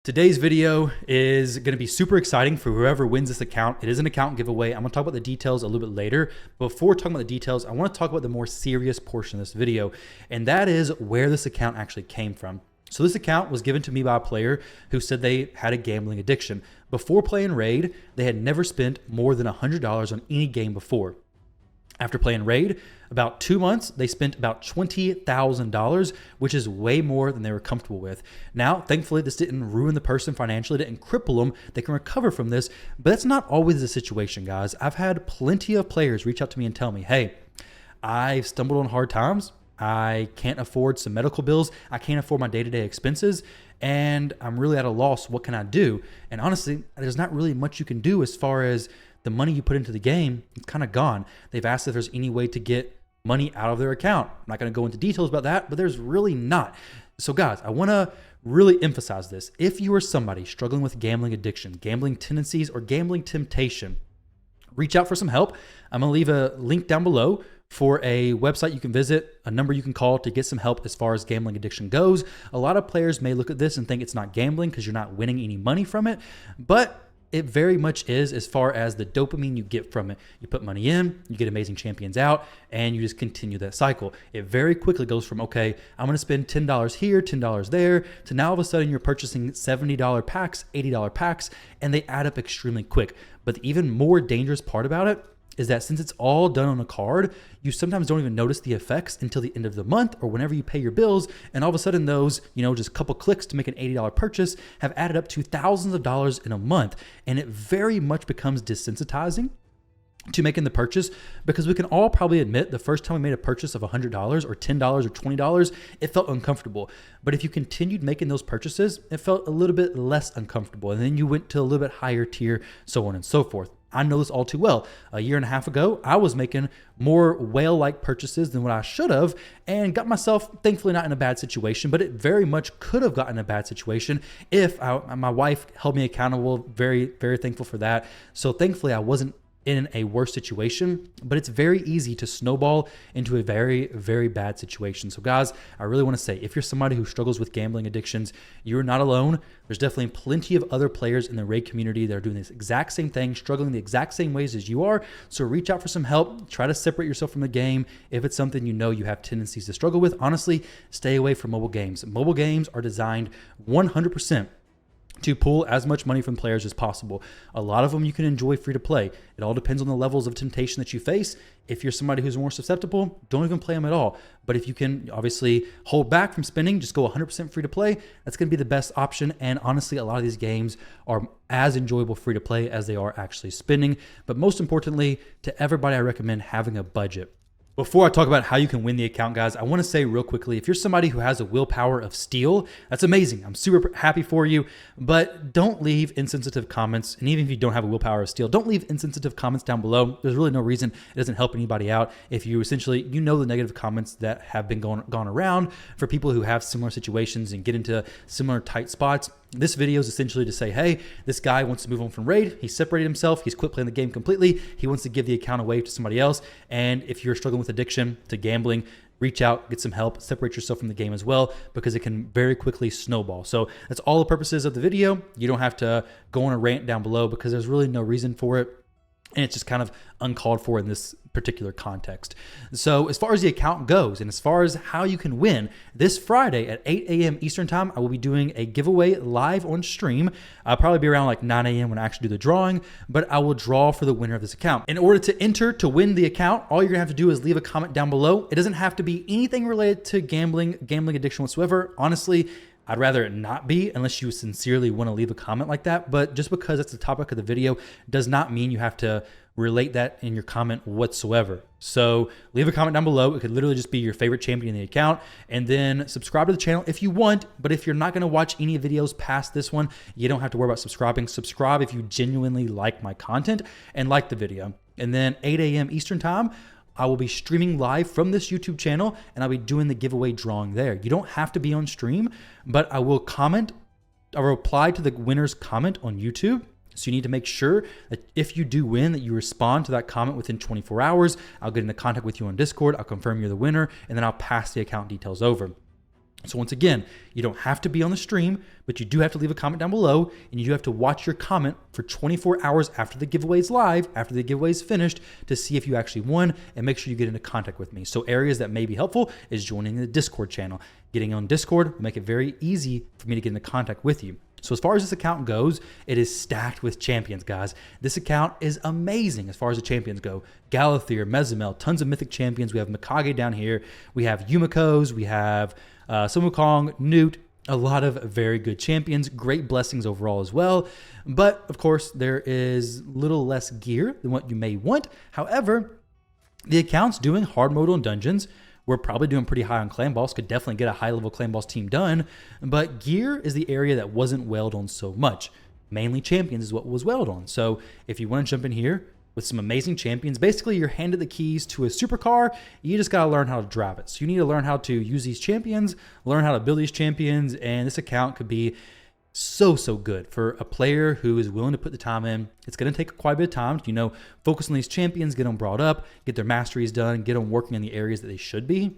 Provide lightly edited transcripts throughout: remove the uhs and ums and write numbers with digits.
Today's video is going to be super exciting for whoever wins this account. It is an account giveaway. I'm going to talk about the details a little bit later. Before talking about the details, I want to talk about the more serious portion of this video, and that is where this account actually came from. So this account was given to me by a player who said they had a gambling addiction. Before playing Raid, they had never spent more than $100 on any game before. After playing Raid, about 2 months, they spent about $20,000, which is way more than they were comfortable with. Now, thankfully, this didn't ruin the person financially, didn't cripple them. They can recover from this, but that's not always the situation, guys. I've had plenty of players reach out to me and tell me, hey, I've stumbled on hard times. I can't afford some medical bills. I can't afford my day-to-day expenses, and I'm really at a loss. What can I do? And honestly, there's not really much you can do as far as the money you put into the game. It's kind of gone. They've asked if there's any way to get money out of their account. I'm not going to go into details about that, but there's really not. So guys, I want to really emphasize this. If you are somebody struggling with gambling addiction, gambling tendencies, or gambling temptation, reach out for some help. I'm going to leave a link down below for a website you can visit, a number you can call to get some help as far as gambling addiction goes. A lot of players may look at this and think it's not gambling because you're not winning any money from it, but it very much is as far as the dopamine you get from it. You put money in, you get amazing champions out, and you just continue that cycle. It very quickly goes from, okay, I'm going to spend $10 here, $10 there, to now all of a sudden you're purchasing $70 packs, $80 packs, and they add up extremely quick. But the even more dangerous part about it is that since it's all done on a card, you sometimes don't even notice the effects until the end of the month or whenever you pay your bills. And all of a sudden those, just a couple clicks to make an $80 purchase have added up to thousands of dollars in a month. And it very much becomes desensitizing to making the purchase, because we can all probably admit the first time we made a purchase of $100 or $10 or $20, it felt uncomfortable. But if you continued making those purchases, it felt a little bit less uncomfortable. And then you went to a little bit higher tier, so on and so forth. I know this all too well. A year and a half ago, I was making more whale-like purchases than what I should have and got myself, thankfully, not in a bad situation, but it very much could have gotten a bad situation if my wife held me accountable. Very, very thankful for that. So thankfully, I wasn't in a worse situation, but it's very easy to snowball into a very, very bad situation. So guys, I really want to say, if you're somebody who struggles with gambling addictions, you're not alone. There's definitely plenty of other players in the Raid community that are doing this exact same thing, struggling the exact same ways as you are. So reach out for some help. Try to separate yourself from the game. If it's something you know you have tendencies to struggle with, honestly, stay away from mobile games. Mobile games are designed 100% to pull as much money from players as possible. A lot of them you can enjoy free to play. It all depends on the levels of temptation that you face. If you're somebody who's more susceptible, don't even play them at all. But if you can obviously hold back from spending, just go 100% free to play, that's going to be the best option. And honestly, a lot of these games are as enjoyable free to play as they are actually spending. But most importantly, to everybody, I recommend having a budget. Before I talk about how you can win the account, guys, I want to say real quickly, if you're somebody who has a willpower of steel, that's amazing. I'm super happy for you, but don't leave insensitive comments. And even if you don't have a willpower of steel, don't leave insensitive comments down below. There's really no reason. It doesn't help anybody out. If you essentially, the negative comments that have been gone around for people who have similar situations and get into similar tight spots. This video is essentially to say, hey, this guy wants to move on from Raid. He separated himself. He's quit playing the game completely. He wants to give the account away to somebody else. And if you're struggling with addiction to gambling, reach out, get some help, separate yourself from the game as well, because it can very quickly snowball. So that's all the purposes of the video. You don't have to go on a rant down below because there's really no reason for it. And it's just kind of uncalled for in this particular context. So as far as the account goes, and as far as how you can win, this Friday at 8 a.m. Eastern time, I will be doing a giveaway live on stream. I'll probably be around like 9 a.m. when I actually do the drawing, but I will draw for the winner of this account. In order to enter to win the account, all you're gonna have to do is leave a comment down below. It doesn't have to be anything related to gambling addiction whatsoever. Honestly, I'd rather it not be unless you sincerely want to leave a comment like that. But just because it's the topic of the video does not mean you have to relate that in your comment whatsoever. So leave a comment down below. It could literally just be your favorite champion in the account, and then subscribe to the channel if you want. But if you're not going to watch any videos past this one, you don't have to worry about subscribing. Subscribe if you genuinely like my content and like the video. And then 8 a.m. Eastern time, I will be streaming live from this YouTube channel, and I'll be doing the giveaway drawing there. You don't have to be on stream, but I will reply to the winner's comment on YouTube. So you need to make sure that if you do win, that you respond to that comment within 24 hours. I'll get into contact with you on Discord. I'll confirm you're the winner, and then I'll pass the account details over. So once again, you don't have to be on the stream, but you do have to leave a comment down below, and you do have to watch your comment for 24 hours after the giveaway is live, after the giveaway is finished, to see if you actually won, and make sure you get into contact with me. So areas that may be helpful is joining the Discord channel. Getting on Discord will make it very easy for me to get into contact with you. So as far as this account goes, it is stacked with champions, guys. This account is amazing as far as the champions go. Galathier, Mezimel, tons of mythic champions. We have Mikage down here. We have Yumikos. We have Sun Wukong, Newt, a lot of very good champions. Great blessings overall as well. But of course, there is little less gear than what you may want. However, the account's doing hard mode on dungeons. We're probably doing pretty high on clan boss, could definitely get a high level clan boss team done, but gear is the area that wasn't wailed on so much. Mainly champions is what was wailed on. So if you want to jump in here with some amazing champions, basically you're handed the keys to a supercar, you just got to learn how to drive it. So you need to learn how to use these champions, learn how to build these champions, and this account could be so good for a player who is willing to put the time in. It's going to take quite a bit of time to, focus on these champions, get them brought up, get their masteries done, get them working in the areas that they should be.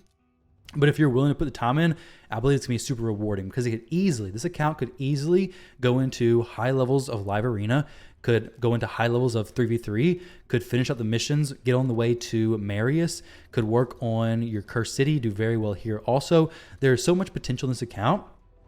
But if you're willing to put the time in, I believe it's going to be super rewarding, because this account could easily go into high levels of live arena, could go into high levels of 3v3, could finish up the missions, get on the way to Marius, could work on your Cursed City, do very well here also. There's so much potential in this account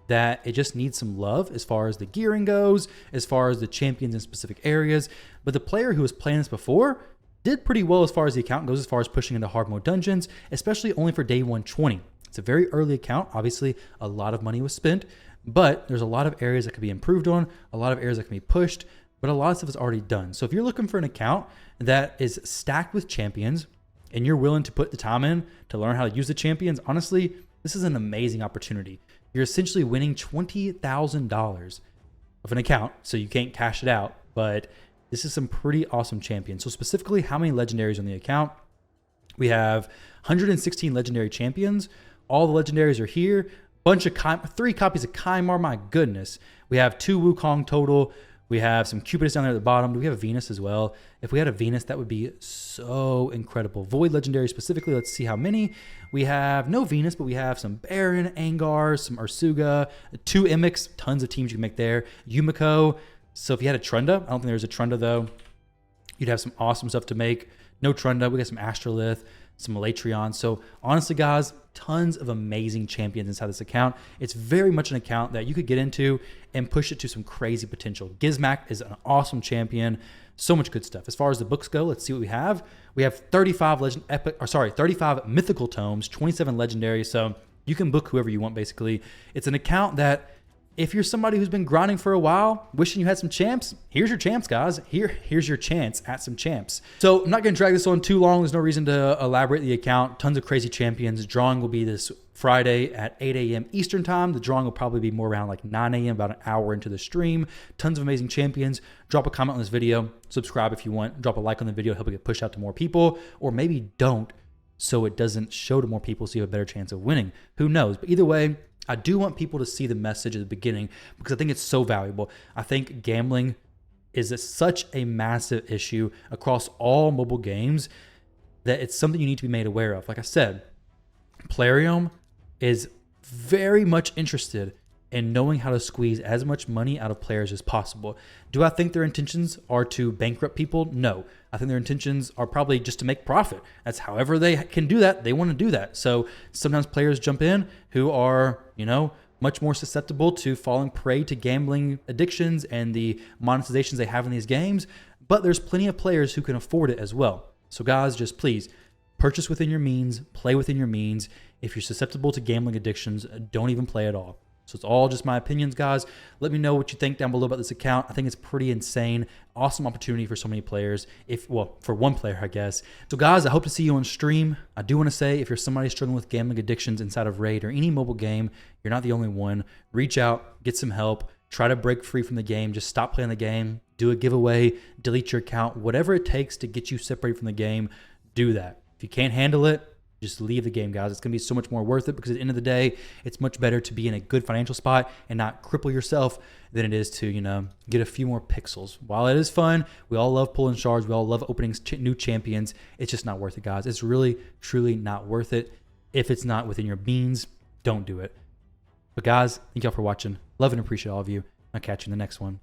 that it just needs some love as far as the gearing goes, as far as the champions in specific areas. But the player who was playing this before did pretty well as far as the account goes, as far as pushing into hard mode dungeons, especially only for day 120. It's a very early account. Obviously, a lot of money was spent, but there's a lot of areas that could be improved on, a lot of areas that can be pushed, but a lot of stuff is already done. So if you're looking for an account that is stacked with champions and you're willing to put the time in to learn how to use the champions, honestly, this is an amazing opportunity. You're essentially winning $20,000 of an account, so you can't cash it out, but this is some pretty awesome champions. So specifically, how many legendaries on the account? We have 116 legendary champions. All the legendaries are here. Bunch of 3 copies of Kymar, my goodness. We have 2 Wukong total. We have some Cupidus down there at the bottom. Do we have a Venus as well? If we had a Venus, that would be so incredible. Void legendary specifically, let's see how many. We have no Venus, but we have some Baron, Angar, some Ursuga, 2 Emics, tons of teams you can make there. Yumiko. So if you had a Trunda, I don't think there's a Trunda though, you'd have some awesome stuff to make. No Trunda, we got some Astrolith, some Elatrion. So honestly, guys, tons of amazing champions inside this account. It's very much an account that you could get into and push it to some crazy potential. Gizmak is an awesome champion. So much good stuff. As far as the books go, let's see what we have. We have 35 mythical tomes, 27 legendary. So you can book whoever you want, basically. It's an account that, if you're somebody who's been grinding for a while, wishing you had some champs, here's your champs, guys. Here's your chance at some champs. So I'm not going to drag this on too long. There's no reason to elaborate the account. Tons of crazy champions. Drawing will be this Friday at 8 a.m. Eastern time. The drawing will probably be more around like 9 a.m., about an hour into the stream. Tons of amazing champions. Drop a comment on this video. Subscribe if you want. Drop a like on the video. Help it get pushed out to more people. Or maybe don't, so it doesn't show to more people, so you have a better chance of winning. Who knows? But either way, I do want people to see the message at the beginning, because I think it's so valuable. I think gambling is such a massive issue across all mobile games that it's something you need to be made aware of. Like I said, Plarium is very much interested in knowing how to squeeze as much money out of players as possible. Do I think their intentions are to bankrupt people? No. I think their intentions are probably just to make profit. That's however they can do that. They want to do that. So sometimes players jump in who are, much more susceptible to falling prey to gambling addictions and the monetizations they have in these games. But there's plenty of players who can afford it as well. So guys, just please purchase within your means, play within your means. If you're susceptible to gambling addictions, don't even play at all. So it's all just my opinions, guys. Let me know what you think down below about this account. I think it's pretty insane. Awesome opportunity for so many players. For one player, I guess. So guys, I hope to see you on stream. I do want to say, if you're somebody struggling with gambling addictions inside of Raid or any mobile game, you're not the only one. Reach out, get some help, try to break free from the game. Just stop playing the game, do a giveaway, delete your account, whatever it takes to get you separated from the game, do that. If you can't handle it, just leave the game, guys. It's going to be so much more worth it, because at the end of the day, it's much better to be in a good financial spot and not cripple yourself than it is to, get a few more pixels. While it is fun, we all love pulling shards. We all love opening new champions. It's just not worth it, guys. It's really, truly not worth it. If it's not within your means, don't do it. But guys, thank y'all for watching. Love and appreciate all of you. I'll catch you in the next one.